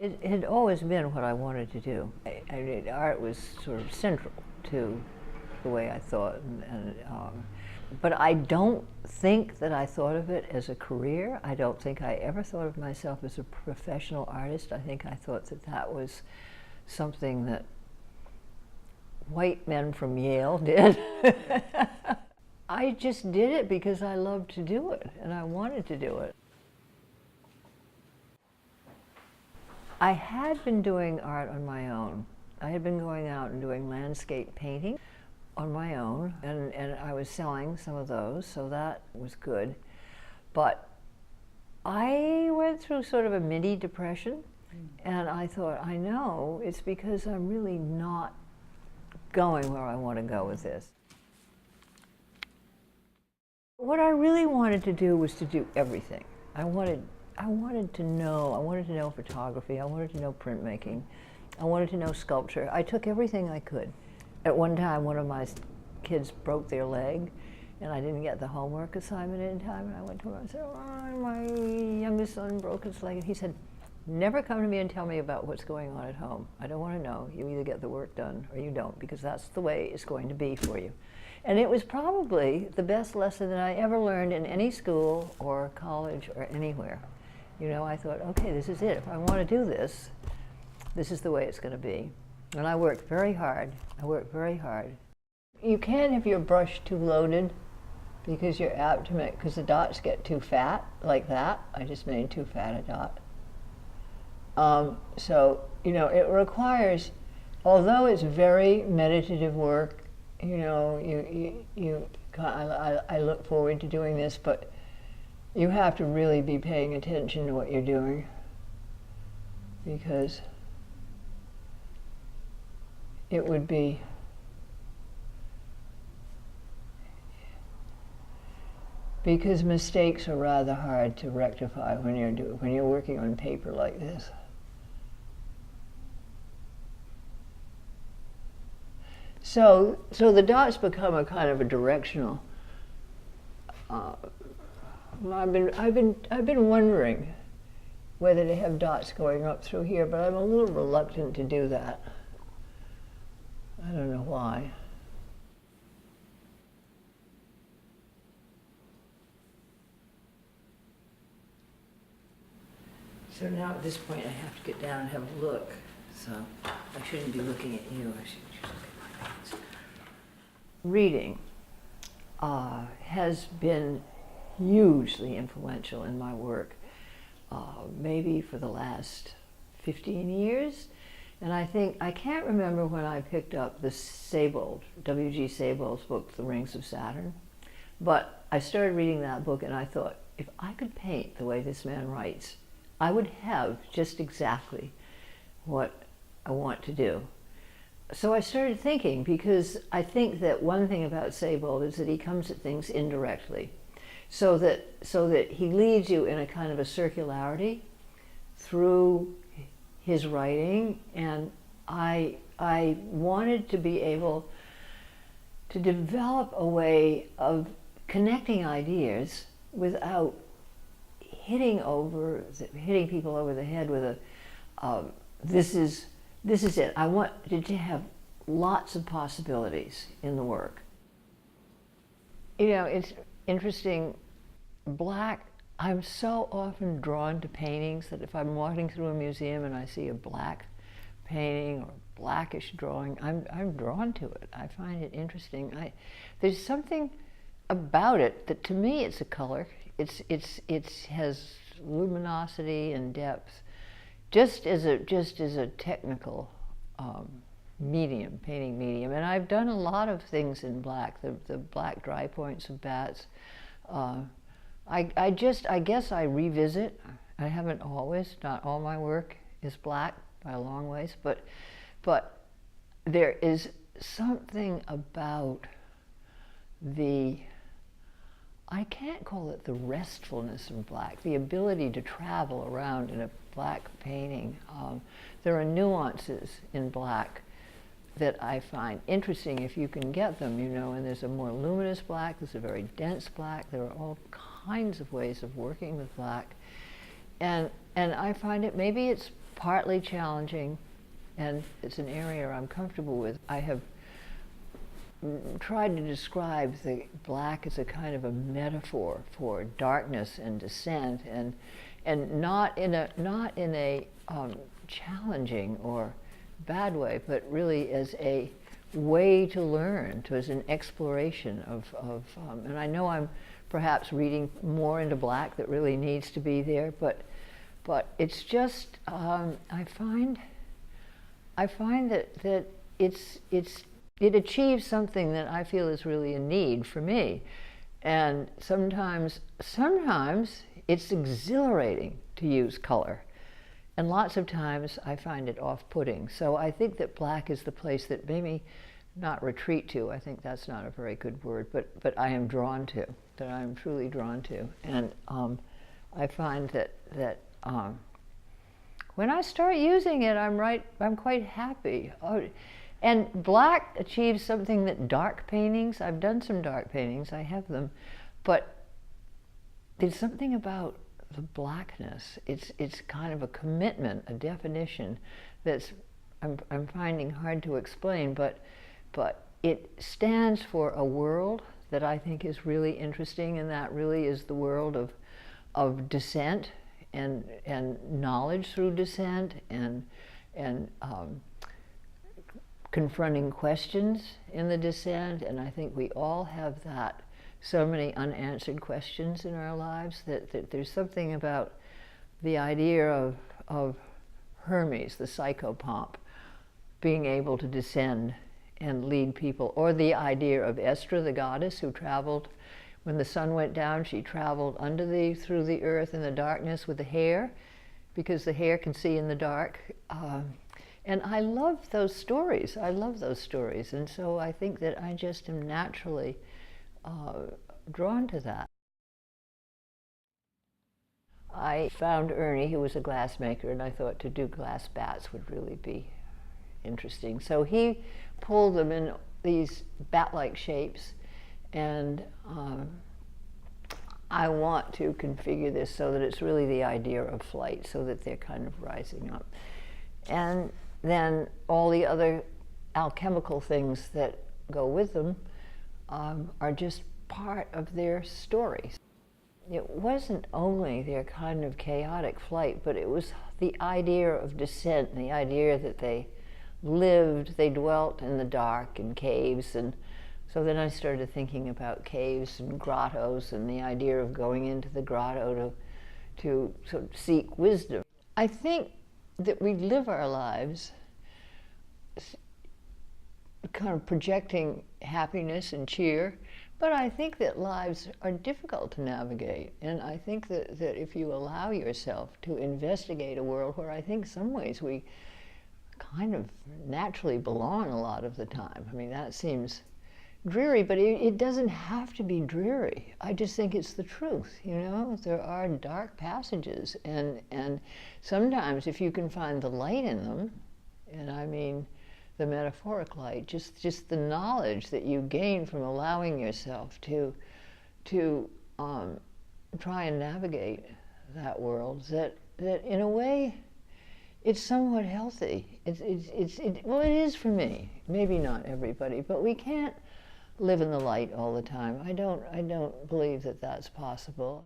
It had always been what I wanted to do. Art was sort of central to the way I thought, but I don't think that I thought of it as a career. I don't think I ever thought of myself as a professional artist. I think I thought that that was something that white men from Yale did. I just did it because I loved to do it, and I wanted to do it. I had been doing art on my own. I had been going out and doing landscape painting on my own, and I was selling some of those, so that was good. But I went through sort of a mini depression, and I thought, I know, it's because I'm really not going where I want to go with this. What I really wanted to do was to do everything. I wanted to know photography, I wanted to know printmaking, I wanted to know sculpture. I took everything I could. At one time, one of my kids broke their leg, and I didn't get the homework assignment in time, and I went to him and I said, oh, my youngest son broke his leg, and he said, never come to me and tell me about what's going on at home. I don't want to know. You either get the work done or you don't, because that's the way it's going to be for you. And it was probably the best lesson that I ever learned in any school or college or anywhere. You know, I thought, okay, this is it. If I want to do this, this is the way it's going to be. And I worked very hard. I worked very hard. You can't have your brush too loaded because you're apt to make, because the dots get too fat, like that. I just made too fat a dot. So, you know, it requires, although it's very meditative work, you know, I look forward to doing this, but you have to really be paying attention to what you're doing, because it would be because mistakes are rather hard to rectify when you're working on paper like this. So the dots become a kind of a directional. I've been wondering whether to have dots going up through here, but I'm a little reluctant to do that. I don't know why. So now at this point I have to get down and have a look. So I shouldn't be looking at you, I should just look at my hands. Reading has been hugely influential in my work, maybe for the last 15 years. And I think, I can't remember when I picked up the Seybold, W.G. Seybold's book, The Rings of Saturn, but I started reading that book and I thought, if I could paint the way this man writes, I would have just exactly what I want to do. So I started thinking, because I think that one thing about Seybold is that he comes at things indirectly, so that he leads you in a kind of a circularity through his writing, and I wanted to be able to develop a way of connecting ideas without hitting people over the head with a this is it. I wanted to have lots of possibilities in the work. You know, it's interesting, black, I'm so often drawn to paintings that if I'm walking through a museum and I see a black painting or blackish drawing, I'm drawn to it. I find it interesting. There's something about it that, to me, it's a color. It has luminosity and depth, just as a technical medium, painting medium. And I've done a lot of things in black, the black dry points of bats. I guess I revisit. I haven't always, not all my work is black by a long ways, but there is something about I can't call it the restfulness of black, the ability to travel around in a black painting. There are nuances in black that I find interesting if you can get them, you know, and there's a more luminous black, there's a very dense black, there are all kinds of ways of working with black. And I find it, maybe it's partly challenging, and it's an area I'm comfortable with. I have tried to describe the black as a kind of a metaphor for darkness and descent, and not in a challenging or bad way, but really as a way to learn, as an exploration of and I know I'm perhaps reading more into black that really needs to be there, but it's just I find that it achieves something that I feel is really a need for me, and sometimes it's exhilarating to use color, and lots of times I find it off-putting. So I think that black is the place that maybe not retreat to, I think that's not a very good word, but I am drawn to, that I'm truly drawn to. And I find that when I start using it, I'm quite happy. And black achieves something that dark paintings, I've done some dark paintings, I have them, but there's something about the blackness. It's kind of a commitment, a definition that's I'm finding hard to explain, but it stands for a world that I think is really interesting, and that really is the world of dissent and knowledge through dissent and confronting questions in the dissent. And I think we all have that, so many unanswered questions in our lives, that there's something about the idea of Hermes, the psychopomp, being able to descend and lead people, or the idea of Estra, the goddess who traveled when the sun went down. She traveled through the earth in the darkness with the hare, because the hare can see in the dark. And I love those stories. And so I think that I just am naturally drawn to that. I found Ernie, who was a glassmaker, and I thought to do glass bats would really be interesting. So he pulled them in these bat-like shapes, and I want to configure this so that it's really the idea of flight, so that they're kind of rising up. And then all the other alchemical things that go with them are just part of their story. It wasn't only their kind of chaotic flight, but it was the idea of descent, the idea that they dwelt in the dark, in caves. And so then I started thinking about caves and grottos, and the idea of going into the grotto to sort of seek wisdom. I think that we live our lives kind of projecting happiness and cheer, but I think that lives are difficult to navigate. And I think that if you allow yourself to investigate a world where I think some ways we kind of naturally belong a lot of the time. I mean, that seems dreary, but it doesn't have to be dreary. I just think it's the truth, you know? There are dark passages, and sometimes if you can find the light in them, and I mean the metaphoric light, just the knowledge that you gain from allowing yourself to try and navigate that world, that in a way it's somewhat healthy. Well, it is for me. Maybe not everybody, but we can't live in the light all the time. I don't believe that that's possible.